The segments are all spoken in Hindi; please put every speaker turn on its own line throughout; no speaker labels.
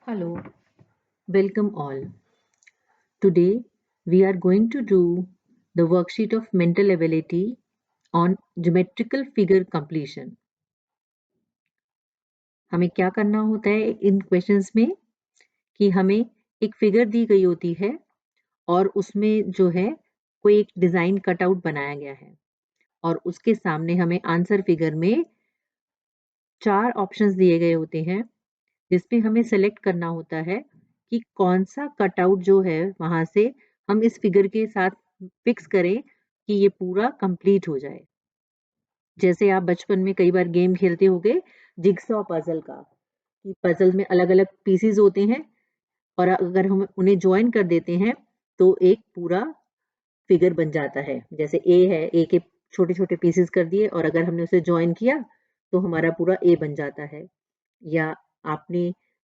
Hello, welcome all. Today we are going to do the worksheet of mental ability on geometrical figure completion. हमें क्या करना होता है इन क्वेश्चंस में कि हमें एक फिगर दी गई होती है और उसमें जो है कोई एक डिज़ाइन कटआउट बनाया गया है और उसके सामने हमें आंसर फिगर में 4 ऑप्शंस दिए गए होते हैं जिसमें हमें सेलेक्ट करना होता है कि कौन सा कटआउट जो है वहां से हम इस फिगर के साथ फिक्स करें कि ये पूरा कंप्लीट हो जाए। जैसे आप बचपन में कई बार गेम खेलते होगे जिगसॉ पजल का, कि पजल में अलग-अलग पीसेस होते हैं और अगर हम उन्हें जॉइन कर देते हैं तो एक पूरा फिगर बन जाता है। जैसे ए है, ए के छोटे-छोटे पीसेस कर दिए और अगर हमने उसे जॉइन किया तो हमारा पूरा ए बन जाता है। या आपने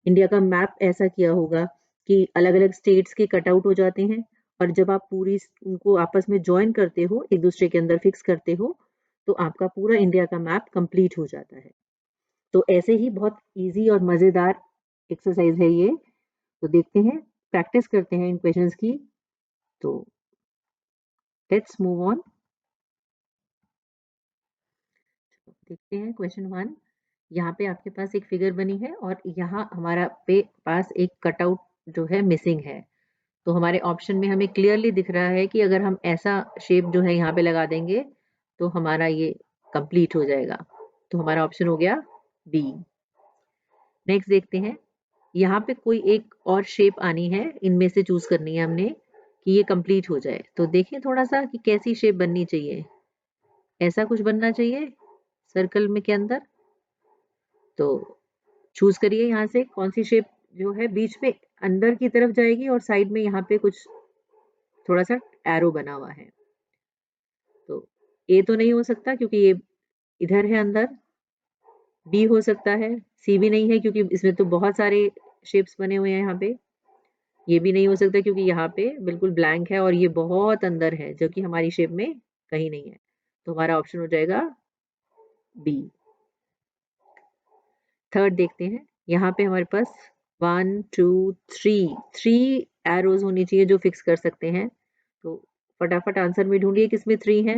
इंडिया का मैप ऐसा किया होगा कि अलग-अलग स्टेट्स के कटआउट हो जाते हैं और जब आप पूरी उनको आपस में जॉइन करते हो, एक दूसरे के अंदर फिक्स करते हो, तो आपका पूरा इंडिया का मैप कंप्लीट हो जाता है। तो ऐसे ही बहुत ईज़ी और मज़ेदार एक्सरसाइज़ है ये। तो देखते हैं, प्रैक्टिस करते हैं इन क्वेश्चंस की। तो लेट्स मूव ऑन। देखते हैं क्वेश्चन 1। यहाँ पे आपके पास एक फिगर बनी है और यहाँ हमारा पास एक कटआउट जो है मिसिंग है। तो हमारे ऑप्शन में हमें क्लियरली दिख रहा है कि अगर हम ऐसा शेप जो है यहाँ पे लगा देंगे तो हमारा ये कंप्लीट हो जाएगा। तो हमारा ऑप्शन हो गया बी। नेक्स्ट देखते हैं, यहाँ पे कोई एक और शेप आनी है, इनमें से चूज करनी है हमने कि ये कंप्लीट हो जाए। तो देखें थोड़ा सा कि कैसी शेप बननी चाहिए। ऐसा कुछ बनना चाहिए सर्कल में के अंदर। तो चूज करिए यहाँ से कौन सी शेप जो है बीच में अंदर की तरफ जाएगी और साइड में यहाँ पे कुछ थोड़ा सा एरो बना हुआ है। तो ए तो नहीं हो सकता क्योंकि ये इधर है अंदर। बी हो सकता है, सी भी नहीं है क्योंकि इसमें तो बहुत सारे शेप्स बने हुए हैं यहाँ पे। ये भी नहीं हो सकता क्योंकि यहाँ पे बिल्कुल ब्लैंक है और ये बहुत अंदर है जो कि हमारी शेप में कहीं नहीं है। तो हमारा ऑप्शन हो जाएगा बी। थर्ड देखते हैं, यहाँ पे हमारे पास 1 2 3 एरोज होनी चाहिए जो फिक्स कर सकते हैं। तो फटाफट आंसर में ढूंढिए किसमें 3 है।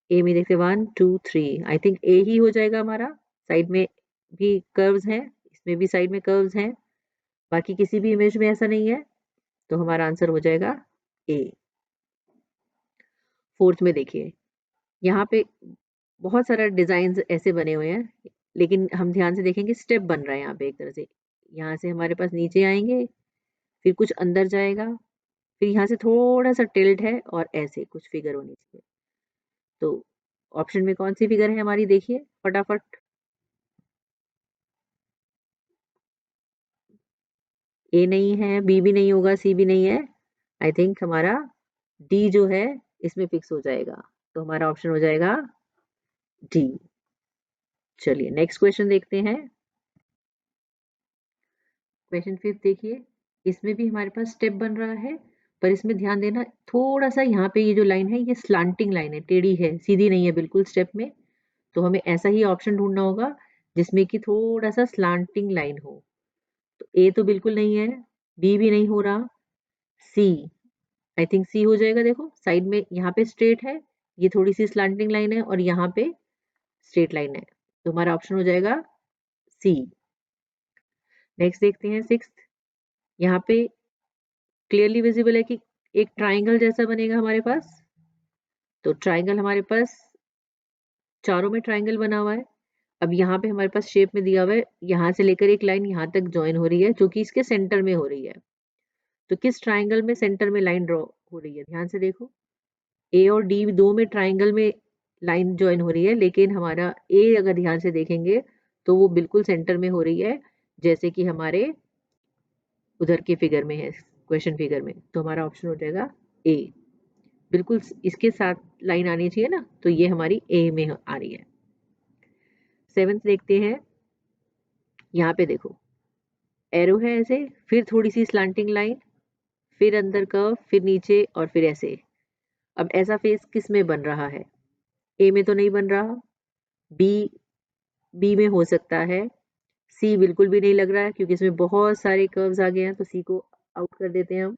ए में देखते 1 2 3, आई थिंक ए ही हो जाएगा हमारा। साइड में भी कर्व्स हैं, इसमें भी साइड में कर्व्स हैं, बाकी किसी भी इमेज में ऐसा नहीं है। तो हमारा आंसर हो जाएगा ए। फोर्थ में देखिए, यहाँ पे बहुत सारा डिजाइन ऐसे बने हुए हैं, लेकिन हम ध्यान से देखेंगे स्टेप बन रहा है यहाँ पे एक तरह से। यहाँ से हमारे पास नीचे आएंगे, फिर कुछ अंदर जाएगा, फिर यहाँ से थोड़ा सा टिल्ट है और ऐसे कुछ फिगर होनी चाहिए। तो ऑप्शन में कौन सी फिगर है हमारी, देखिए फटाफट। ए नहीं है, बी भी नहीं होगा, सी भी नहीं है। आई थिंक हमारा डी जो है इसमें फिक्स हो जाएगा। तो हमारा ऑप्शन हो जाएगा डी। चलिए नेक्स्ट क्वेश्चन देखते हैं। क्वेश्चन 5 देखिए, इसमें भी हमारे पास स्टेप बन रहा है, पर इसमें ध्यान देना थोड़ा सा यहाँ पे ये जो लाइन है ये स्लांटिंग लाइन है, टेढ़ी है, सीधी नहीं है बिल्कुल स्टेप में। तो हमें ऐसा ही ऑप्शन ढूंढना होगा जिसमें कि थोड़ा सा स्लांटिंग लाइन हो। तो ए तो बिल्कुल नहीं है, बी भी नहीं हो रहा, सी, आई थिंक सी हो जाएगा। देखो साइड में यहाँ पे स्ट्रेट है, ये थोड़ी सी स्लांटिंग लाइन है और यहाँ पे स्ट्रेट लाइन है। तो हमारा ऑप्शन हो जाएगा सी। नेक्स्ट देखते हैं 6। यहाँ पे क्लियरली विजिबल है कि एक ट्राइंगल जैसा बनेगा हमारे पास। तो ट्राइंगल हमारे पास चारों में ट्राइंगल बना हुआ है। अब यहाँ पे हमारे पास शेप में दिया हुआ है, यहाँ से लेकर एक लाइन यहाँ तक ज्वाइन हो रही है जो कि इसके सेंटर में हो रही है। तो किस ट्राइंगल में सेंटर में लाइन ड्रॉ हो रही है, ध्यान से देखो। ए और डी दो में ट्राइंगल में लाइन ज्वाइन हो रही है, लेकिन हमारा ए अगर ध्यान से देखेंगे तो वो बिल्कुल सेंटर में हो रही है, जैसे कि हमारे उधर के फिगर में है, क्वेश्चन फिगर में। तो हमारा ऑप्शन हो जाएगा ए। बिल्कुल इसके साथ लाइन आनी चाहिए ना, तो ये हमारी ए में आ रही है। 7th देखते हैं, यहाँ पे देखो एरो है ऐसे, फिर थोड़ी सी स्लांटिंग लाइन, फिर अंदर कर्व, फिर नीचे और फिर ऐसे। अब ऐसा फेस किस में बन रहा है, ए में तो नहीं बन रहा, बी बी में हो सकता है, सी बिल्कुल भी नहीं लग रहा है क्योंकि इसमें बहुत सारे कर्व्स आ गए हैं, तो सी को आउट कर देते हैं हम।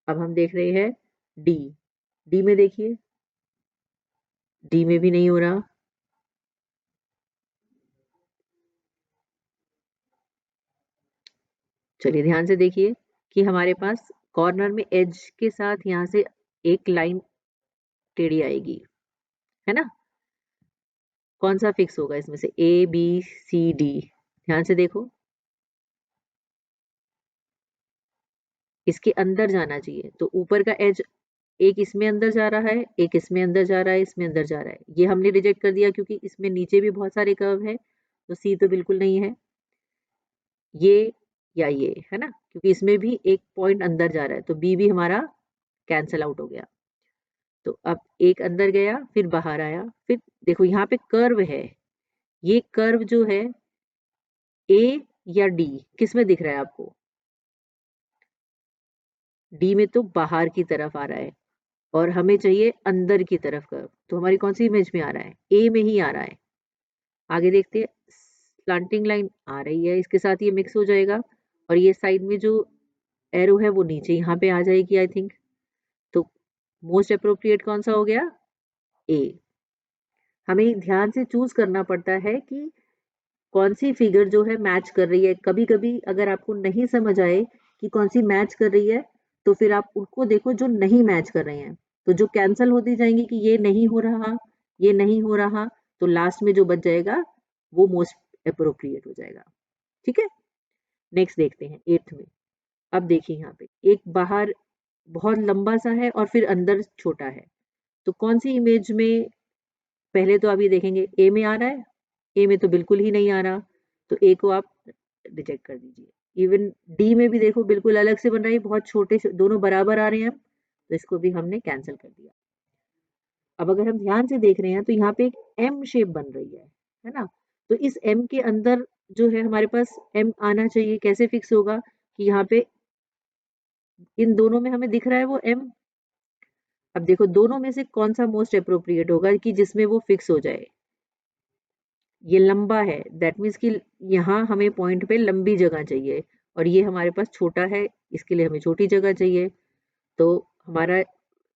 अब हम देख रहे हैं डी। डी में देखिए, डी में भी नहीं हो रहा। चलिए ध्यान से देखिए कि हमारे पास कॉर्नर में एज के साथ यहाँ से एक लाइन टेढ़ी आएगी, है ना? कौन सा फिक्स होगा इसमें से? A B C D. ध्यान से देखो, इसके अंदर जाना चाहिए, तो ऊपर का एज एक इसमें अंदर जा रहा है, एक इसमें अंदर जा रहा है, इसमें अंदर जा रहा है। ये हमने रिजेक्ट कर दिया क्योंकि इसमें नीचे भी बहुत सारे कर्व है, तो सी तो बिल्कुल नहीं है। ये या ये, है ना? क्योंकि इसमें भी एक पॉइंट अंदर जा रहा है, तो बी भी हमारा कैंसल आउट हो गया। तो अब एक अंदर गया, फिर बाहर आया, फिर देखो यहाँ पे कर्व है। ये कर्व जो है ए या डी, किस में दिख रहा है आपको? डी में तो बाहर की तरफ आ रहा है और हमें चाहिए अंदर की तरफ कर्व, तो हमारी कौन सी इमेज में आ रहा है? ए में ही आ रहा है। आगे देखते हैं, स्लांटिंग लाइन आ रही है, इसके साथ ये मिक्स हो जाएगा और ये साइड में जो एरो है वो नीचे यहाँ पे आ जाएगी आई थिंक। तो मोस्ट अप्रोप्रिएट कौन सा हो गया? ए। हमें ध्यान से चूज करना पड़ता है कि कौन सी फिगर जो है मैच कर रही है। कभी कभी अगर आपको नहीं समझ आए कि कौन सी मैच कर रही है, तो फिर आप उनको देखो जो नहीं मैच कर रहे हैं, तो जो कैंसल होती जाएंगी कि ये नहीं हो रहा, ये नहीं हो रहा, तो लास्ट में जो बच जाएगा वो मोस्ट अप्रोप्रिएट हो जाएगा। ठीक है, नेक्स्ट देखते हैं एट्थ में। अब देखिए यहाँ पे एक बाहर बहुत लंबा सा है और फिर अंदर छोटा है, तो कौन सी इमेज में? पहले तो आप ये देखेंगे ए में आ रहा है, ए में तो बिल्कुल ही नहीं आ रहा, तो ए को आप रिजेक्ट कर दीजिए। इवन डी में भी देखो बिल्कुल अलग से बन रही है, बहुत छोटे दोनों बराबर आ रहे हैं, तो इसको भी हमने कैंसिल कर दिया। अब अगर हम ध्यान से देख रहे हैं तो यहाँ पे एक एम शेप बन रही है ना? तो इस एम के अंदर जो है हमारे पास एम आना चाहिए। कैसे फिक्स होगा कि यहाँ पे इन दोनों में हमें दिख रहा है वो एम। अब देखो दोनों में से कौन सा मोस्ट अप्रोप्रिएट होगा कि जिसमें वो फिक्स हो जाए। ये लंबा है, दैट मीन्स कि यहाँ हमें पॉइंट पे लंबी जगह चाहिए और ये हमारे पास छोटा है, इसके लिए हमें छोटी जगह चाहिए। तो हमारा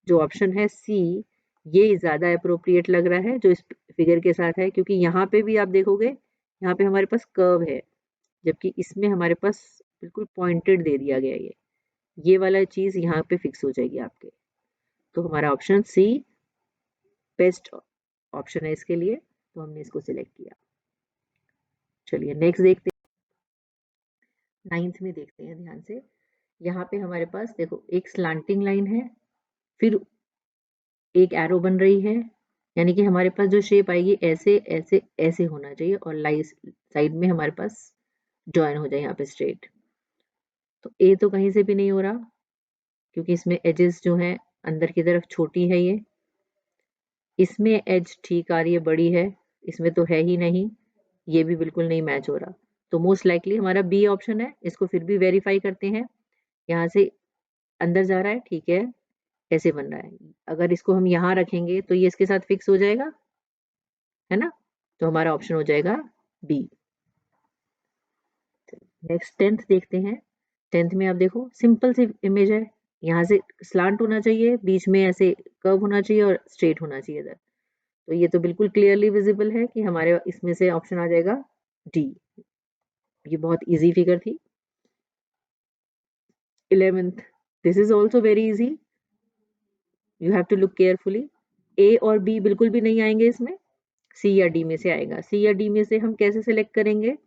जो ऑप्शन है सी, ये ज़्यादा अप्रोप्रिएट लग रहा है जो इस फिगर के साथ है, क्योंकि यहाँ पे भी आप देखोगे यहाँ पे हमारे पास कर्व है, जबकि इसमें हमारे पास बिल्कुल पॉइंटेड दे दिया गया है। ये वाला चीज़ यहाँ पे फिक्स हो जाएगी आपके। तो हमारा ऑप्शन सी बेस्ट ऑप्शन है इसके लिए, तो हमने इसको सिलेक्ट किया। चलिए नेक्स्ट देखते हैं। नाइन्थ में देखते हैं ध्यान से। यहाँ पे हमारे पास देखो एक स्लांटिंग लाइन है, फिर एक एरो बन रही है, यानी कि हमारे पास जो शेप आएगी ऐसे ऐसे ऐसे होना चाहिए और साइड में हमारे पास जॉइन हो जाए यहाँ पे स्ट्रेट। तो ए तो कहीं से भी नहीं हो रहा क्योंकि इसमें एजेस जो है अंदर की तरफ छोटी है, ये इसमें एज ठीक आ रही है, बड़ी है, इसमें तो है ही नहीं, ये भी बिल्कुल नहीं मैच हो रहा। तो मोस्ट लाइकली हमारा बी ऑप्शन है। इसको फिर भी वेरीफाई करते हैं। यहाँ से अंदर जा रहा है, ठीक है, ऐसे बन रहा है। अगर इसको हम यहाँ रखेंगे तो ये इसके साथ फिक्स हो जाएगा, है ना? तो हमारा ऑप्शन हो जाएगा बी। नेक्स्ट टेंथ देखते हैं। टेंथ में आप देखो सिंपल सी इमेज है, यहाँ से स्लांट होना चाहिए, बीच में ऐसे कर्व होना चाहिए और स्ट्रेट होना चाहिए इधर। तो ये तो बिल्कुल क्लियरली विजिबल है कि हमारे इसमें से ऑप्शन आ जाएगा डी। ये बहुत इजी फिगर थी। 11th, this is also very easy, you have to look carefully. A और बी बिल्कुल भी नहीं आएंगे इसमें, सी या डी में से आएगा। सी या डी में से हम कैसे सिलेक्ट करेंगे?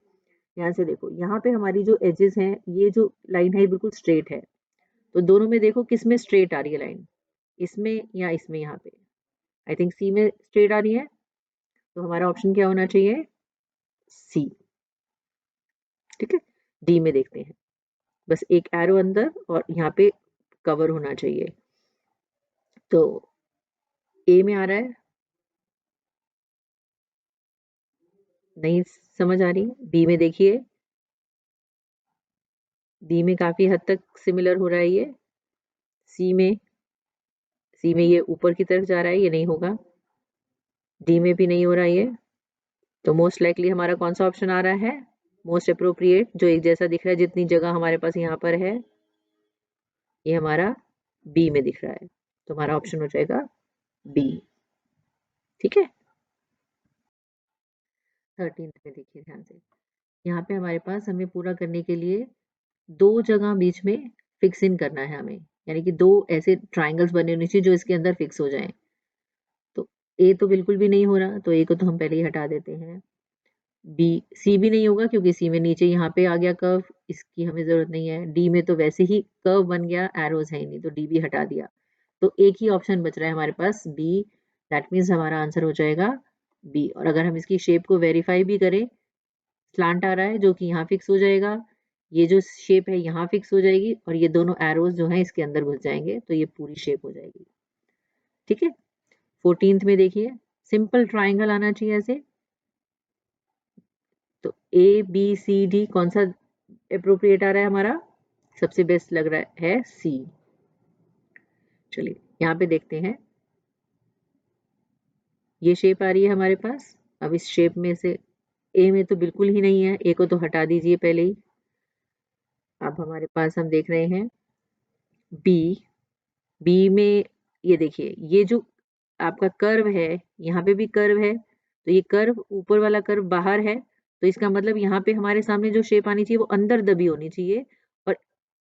यहाँ से देखो, यहाँ पे हमारी जो एजेस हैं, ये जो लाइन है बिल्कुल स्ट्रेट है, तो दोनों में देखो किस में स्ट्रेट आ रही है लाइन, इसमें या इसमें? यहाँ पे आई थिंक सी में स्ट्रेट आ रही है, तो हमारा ऑप्शन क्या होना चाहिए? सी। ठीक है, डी में देखते हैं। बस एक एरो अंदर और यहाँ पे कवर होना चाहिए, तो ए में आ रहा है, नहीं समझ आ रही। बी में देखिए, डी में काफी हद तक सिमिलर हो रहा है ये। सी में, सी में ये ऊपर की तरफ जा रहा है, ये नहीं होगा। डी में भी नहीं हो रहा ये, तो मोस्ट लाइकली हमारा कौन सा ऑप्शन आ रहा है? मोस्ट अप्रोप्रिएट जो एक जैसा दिख रहा है, जितनी जगह हमारे पास यहाँ पर है, ये हमारा बी में दिख रहा है, तो हमारा ऑप्शन हो जाएगा बी। ठीक है। 13th में देखिए ध्यान से, यहाँ पे हमारे पास हमें पूरा करने के लिए दो जगह बीच में फिक्स इन करना है हमें, यानी कि दो ऐसे ट्राइंगल्स बने होने चाहिए जो इसके अंदर फिक्स हो जाएं। तो ए तो बिल्कुल भी नहीं हो रहा, तो ए को तो हम पहले ही हटा देते हैं। बी, सी भी नहीं होगा क्योंकि सी में नीचे यहाँ पे आ गया कर्व, इसकी हमें जरूरत नहीं है। डी में तो वैसे ही कर्व बन गया, एरोज है ही नहीं, तो डी भी हटा दिया। तो एक ही ऑप्शन बच रहा है हमारे पास, बी। दैट मीन्स हमारा आंसर हो जाएगा बी। और अगर हम इसकी शेप को वेरीफाई भी करें, स्लांट आ रहा है जो कि यहाँ फिक्स हो जाएगा, ये जो शेप है यहाँ फिक्स हो जाएगी, और ये दोनों एरोज जो हैं इसके अंदर घुस जाएंगे, तो ये पूरी शेप हो जाएगी। ठीक है। 14th में देखिए, सिंपल ट्राइंगल आना चाहिए ऐसे, तो ए बी सी डी कौन सा अप्रोप्रिएट आ रहा है हमारा, सबसे बेस्ट लग रहा है सी। चलिए यहाँ पे देखते हैं, ये शेप आ रही है हमारे पास। अब इस शेप में से ए में तो बिल्कुल ही नहीं है, ए को तो हटा दीजिए पहले ही। अब हमारे पास हम देख रहे हैं बी। बी में ये देखिए, ये जो आपका कर्व है, यहाँ पे भी कर्व है, तो ये कर्व, ऊपर वाला कर्व बाहर है, तो इसका मतलब यहाँ पे हमारे सामने जो शेप आनी चाहिए वो अंदर दबी होनी चाहिए, और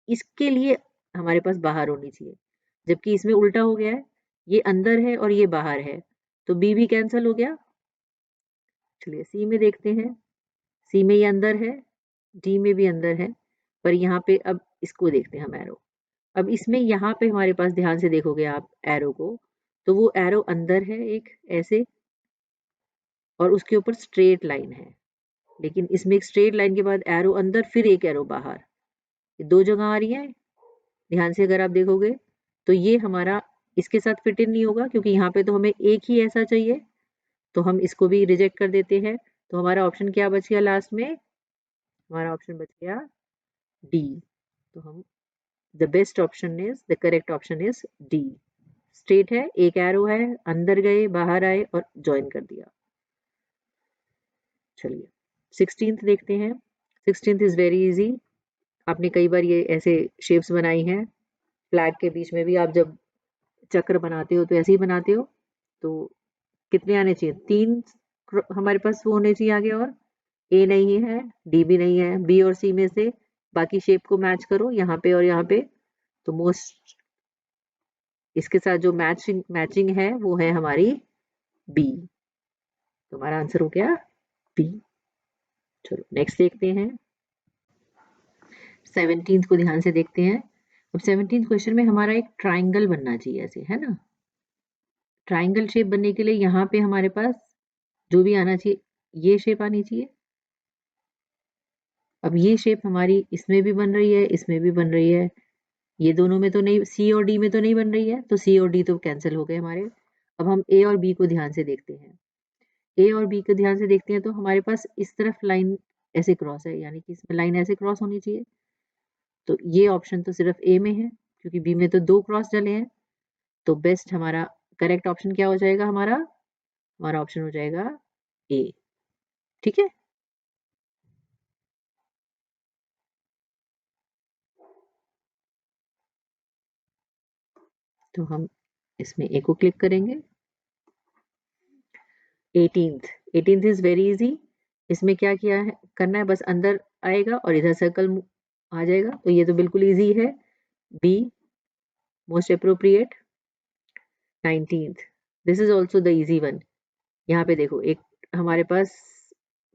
इसके लिए हमारे पास बाहर होनी चाहिए, जबकि इसमें उल्टा हो गया है, ये अंदर है और ये बाहर है, तो बी भी कैंसिल हो गया। चलिए सी में देखते हैं, सी में ये अंदर है, डी में भी अंदर है, पर यहाँ पे अब इसको देखते हैं हम एरो। अब इसमें यहाँ पे हमारे पास, ध्यान से देखोगे आप एरो को, तो वो एरो अंदर है एक ऐसे, और उसके ऊपर स्ट्रेट लाइन है, लेकिन इसमें एक स्ट्रेट लाइन के बाद एरो अंदर, फिर एक एरो बाहर, ये दो जगह आ रही है। ध्यान से अगर आप देखोगे तो ये हमारा इसके साथ फिट इन नहीं होगा, क्योंकि यहाँ पे तो हमें एक ही ऐसा चाहिए, तो हम इसको भी रिजेक्ट कर देते हैं। तो हमारा ऑप्शन क्या बच गया लास्ट में, हमारा ऑप्शन बच गया डी। तो हम, the best option is, the correct option is D. Straight है, एक एरो है, अंदर गए बाहर आए और ज्वाइन कर दिया। चलिए 16th देखते हैं। 16th इज वेरी इजी, आपने कई बार ये ऐसे शेप्स बनाई हैं, फ्लैग के बीच में भी आप जब चक्र बनाते हो तो ऐसे ही बनाते हो। तो कितने आने चाहिए, 3 हमारे पास वो होने चाहिए आगे, और ए नहीं है, डी भी नहीं है, बी और सी में से बाकी शेप को मैच करो यहाँ पे और यहाँ पे, तो मोस्ट इसके साथ जो मैचिंग मैचिंग है वो है हमारी बी। तो हमारा आंसर हो गया बी। चलो नेक्स्ट देखते हैं, 17th को ध्यान से देखते हैं। अब 17th क्वेश्चन में हमारा एक ट्राइंगल बनना चाहिए ऐसे, है ना। ट्राइंगल शेप बनने के लिए यहाँ पे हमारे पास जो भी आना चाहिए, ये शेप आनी चाहिए। अब ये शेप हमारी इसमें भी बन रही है, इसमें भी बन रही है, ये दोनों में तो नहीं, सी और डी में तो नहीं बन रही है, तो सी और डी तो कैंसिल हो गए हमारे। अब हम ए और बी को ध्यान से देखते हैं। ए और बी को ध्यान से देखते हैं तो हमारे पास इस तरफ लाइन ऐसे क्रॉस है, यानी कि इसमें लाइन ऐसे क्रॉस होनी चाहिए, तो ये ऑप्शन तो सिर्फ ए में है, क्योंकि बी में तो दो क्रॉस डले हैं। तो बेस्ट हमारा करेक्ट ऑप्शन क्या हो जाएगा, हमारा ऑप्शन हो जाएगा ए। ठीक है। तो हम इसमें ए को क्लिक करेंगे। 18th, 18th is very easy. इसमें क्या किया है, करना है, बस अंदर आएगा और इधर सर्कल आ जाएगा, तो ये तो बिल्कुल इजी है, be most appropriate. 19th, this is also the easy one. यहाँ पे देखो, एक हमारे पास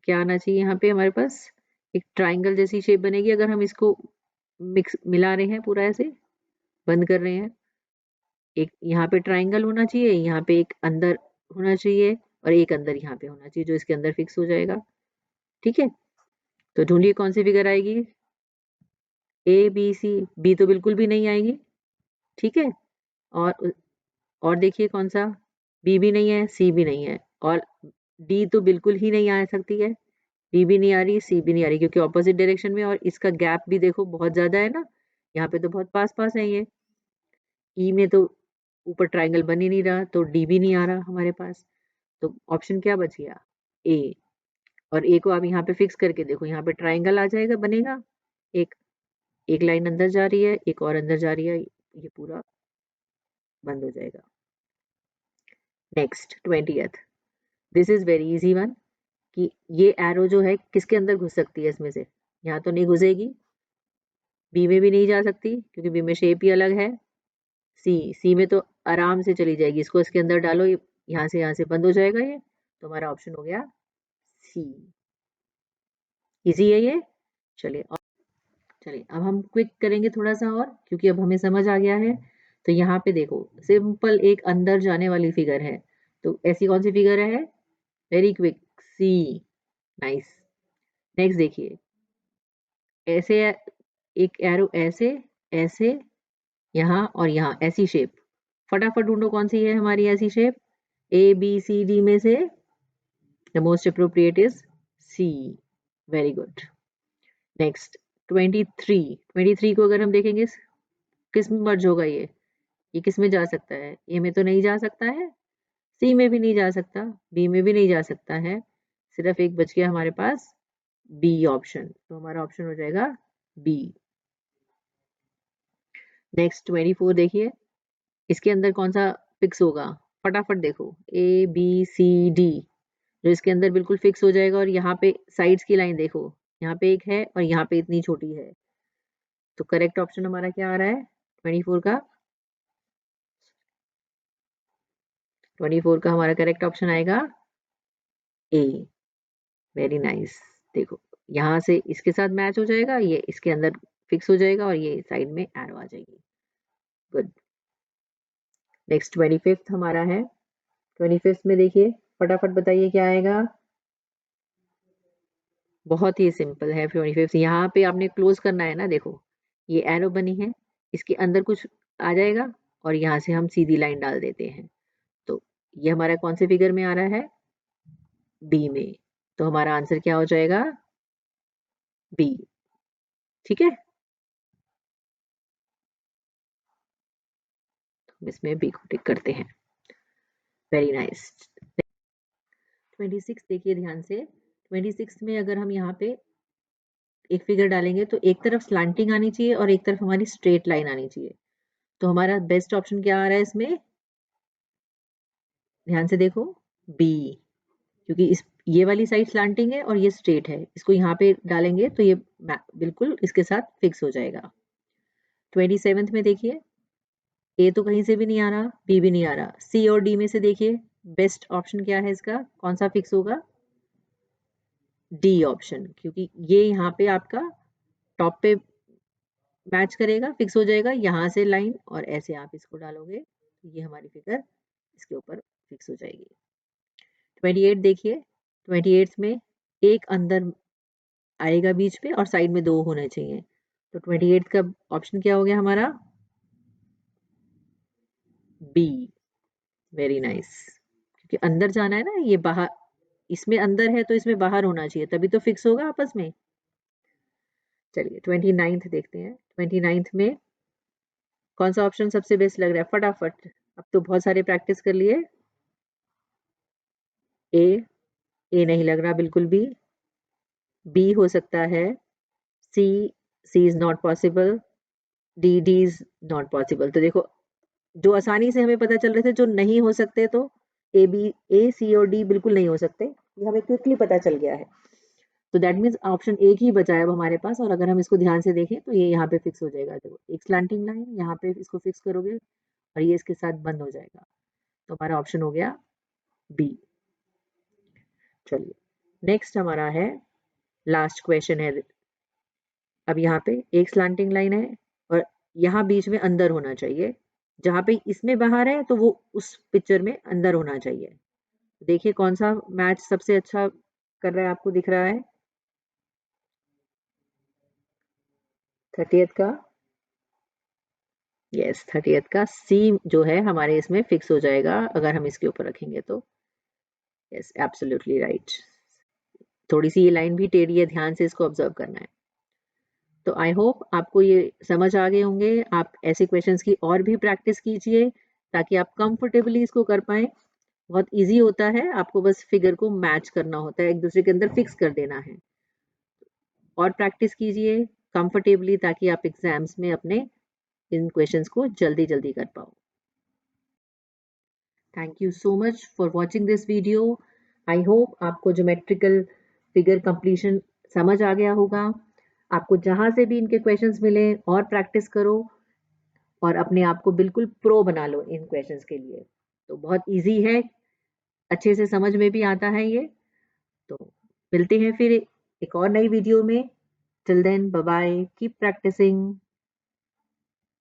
क्या आना चाहिए, यहाँ पे हमारे पास एक ट्राइंगल जैसी शेप बनेगी, अगर हम इसको मिक्स मिला रहे हैं, पूरा ऐसे बंद कर रहे हैं, एक यहाँ पे ट्राइंगल होना चाहिए, यहाँ पे एक अंदर होना चाहिए, और एक अंदर यहाँ पे होना चाहिए जो इसके अंदर फिक्स हो जाएगा। ठीक है। तो ढूंढिए कौन सी फिगर आएगी, ए बी सी, बी तो बिल्कुल भी नहीं आएगी। ठीक है। और और देखिए कौन सा, बी भी नहीं है, सी भी नहीं है, और डी तो बिल्कुल ही नहीं आ सकती है, डी भी नहीं आ रही, सी भी नहीं आ रही, क्योंकि ऑपोजिट डायरेक्शन में, और इसका गैप भी देखो बहुत ज्यादा है ना, यहाँ पे तो बहुत पास पास है ये। ई में तो ऊपर ट्राइंगल बन ही नहीं रहा, तो डी भी नहीं आ रहा हमारे पास, तो ऑप्शन क्या बच गया, ए। और ए को आप यहाँ पे फिक्स करके देखो, यहाँ पे ट्राइंगल आ जाएगा, बनेगा। एक एक लाइन अंदर जा रही है, एक और अंदर जा रही है, ये पूरा बंद हो जाएगा। Next 20th, this is very easy one, कि ये एरो जो है किसके अंदर घुस सकती है इसमें से? यहाँ तो नहीं घुसेगी, बी में भी नहीं जा सकती क्योंकि बी में शेप ही अलग है। सी में तो आराम से चली जाएगी, इसको इसके अंदर डालो, यहाँ से बंद हो जाएगा ये, तो हमारा ऑप्शन हो गया सी। इजी है ये। चलिए अब हम क्विक करेंगे थोड़ा सा और, क्योंकि अब हमें समझ आ गया है। तो यहाँ पे देखो, सिंपल एक अंदर जाने वाली फिगर है, तो ऐसी कौन सी फिगर है? वेरी क्विक, सी। नाइस। नेक्स्ट देखिए, ऐसे एक एरो, ऐसे ऐसे, यहाँ और यहाँ, ऐसी शेप। फटाफट ढूंढो कौन सी है हमारी ऐसी shape. A B C D में से the most appropriate is C. Very good. Next 23 को अगर हम देखेंगे, किस में मर्ज होगा ये किस में जा सकता है? ए में तो नहीं जा सकता है, सी में भी नहीं जा सकता, बी में भी नहीं जा सकता है, सिर्फ एक बच गया हमारे पास, बी ऑप्शन। तो हमारा ऑप्शन हो जाएगा बी। नेक्स्ट 24 देखिए, इसके अंदर कौन सा फिक्स होगा? फटाफट देखो, ए बी सी डी, जो इसके अंदर बिल्कुल फिक्स हो जाएगा। और यहाँ पे साइड्स की लाइन देखो, यहाँ पे एक है और यहाँ पे इतनी छोटी है, तो करेक्ट ऑप्शन हमारा क्या आ रहा है 24 का? 24 का हमारा करेक्ट ऑप्शन आएगा ए। Very nice. देखो, यहाँ से इसके साथ मैच हो जाएगा, ये इसके अंदर फिक्स हो जाएगा और ये साइड में एरो आ जाएगी। गुड। नेक्स्ट 25th हमारा है। 25th में देखिए, फटाफट बताइए क्या आएगा। बहुत ही सिंपल है 25th। यहाँ पे आपने क्लोज करना है ना, देखो ये एरो बनी है, इसके अंदर कुछ आ जाएगा और यहाँ से हम सीधी लाइन डाल देते हैं। तो ये हमारा कौन से फिगर में आ रहा है? बी में। तो हमारा आंसर क्या हो जाएगा? बी। ठीक है, हम इसमें बी को टिक करते हैं। Very nice. 26 देखिए ध्यान से। 26 में अगर हम यहाँ पे एक फिगर डालेंगे, तो एक तरफ स्लांटिंग आनी चाहिए और एक तरफ हमारी स्ट्रेट लाइन आनी चाहिए। तो हमारा बेस्ट ऑप्शन क्या आ रहा है इसमें? ध्यान से देखो, बी। क्योंकि इस ये वाली साइड स्लांटिंग है और ये स्ट्रेट है, इसको यहाँ पे डालेंगे तो ये बिल्कुल इसके साथ फिक्स हो जाएगा। 27th में देखिए, ए तो कहीं से भी नहीं आ रहा, बी भी नहीं आ रहा, सी और डी में से देखिए बेस्ट ऑप्शन क्या है इसका, कौन सा फिक्स होगा? डी ऑप्शन, क्योंकि ये यहाँ पे आपका टॉप पे मैच करेगा, फिक्स हो जाएगा, यहाँ से लाइन और ऐसे आप इसको डालोगे तो ये हमारी फिगर इसके ऊपर फिक्स हो जाएगी। 28 देखिए, 28 में एक अंदर आएगा बीच पे और साइड में 2 होने चाहिए। तो 28 का ऑप्शन क्या हो गया हमारा? बी। Very nice. क्योंकि अंदर जाना है ना, ये बाहर, इसमें अंदर है तो इसमें बाहर होना चाहिए, तभी तो फिक्स होगा आपस में। चलिए 29th देखते हैं। 29th में कौन सा ऑप्शन सबसे बेस्ट लग रहा है? फटाफट, अब तो बहुत सारे प्रैक्टिस कर लिए। ए नहीं लग रहा बिल्कुल भी, बी हो सकता है, C is not possible, D is not possible. तो देखो, जो आसानी से हमें पता चल रहे थे जो नहीं हो सकते, तो ए सी और डी बिल्कुल नहीं हो सकते, ये हमें क्विकली पता चल गया है। तो दैट मीन्स ऑप्शन एक ही बचा है अब हमारे पास, और अगर हम इसको ध्यान से देखें तो ये यहाँ पे फिक्स हो जाएगा। देखो, एक स्लैंटिंग लाइन यहाँ पे इसको फिक्स करोगे और ये इसके साथ बंद हो जाएगा, तो हमारा ऑप्शन हो गया बी। चलिए नेक्स्ट हमारा है, लास्ट क्वेश्चन है। अब यहाँ पे एक स्लैंटिंग लाइन है और यहाँ बीच में अंदर होना चाहिए, जहाँ पे इसमें बाहर है तो वो उस पिक्चर में अंदर होना चाहिए। देखिए कौन सा मैच सबसे अच्छा कर रहा है, आपको दिख रहा है? 30th का, यस 30th का सी जो है हमारे इसमें फिक्स हो जाएगा अगर हम इसके ऊपर रखेंगे तो। Yes, absolutely right. थोड़ी सी ये लाइन भी टेढ़ी है, ध्यान से इसको ऑब्जर्व करना है। तो आई होप आपको ये समझ आ गए होंगे। आप ऐसे क्वेश्चंस की और भी प्रैक्टिस कीजिए ताकि आप कंफर्टेबली इसको कर पाए। बहुत ईज़ी होता है, आपको बस फिगर को मैच करना होता है, एक-दूसरे के अंदर फिक्स कर देना है। और प्रैक्टिस कीजिए कंफर्टेबली ताकि आप एग्ज़ाम्स में अपने इन क्वेश्चंस को जल्दी-जल्दी कर पाओ। Thank you so much for watching this video. I hope आपको ज्योमेट्रिकल फिगर कंप्लीशन समझ आ गया होगा। आपको जहाँ से भी इनके क्वेश्चंस मिले और प्रैक्टिस करो और अपने आप को बिल्कुल प्रो बना लो इन क्वेश्चंस के लिए। तो बहुत ईज़ी है, अच्छे से समझ में भी आता है ये। तो मिलते हैं फिर एक और नई वीडियो में। Till then bye bye, keep practising.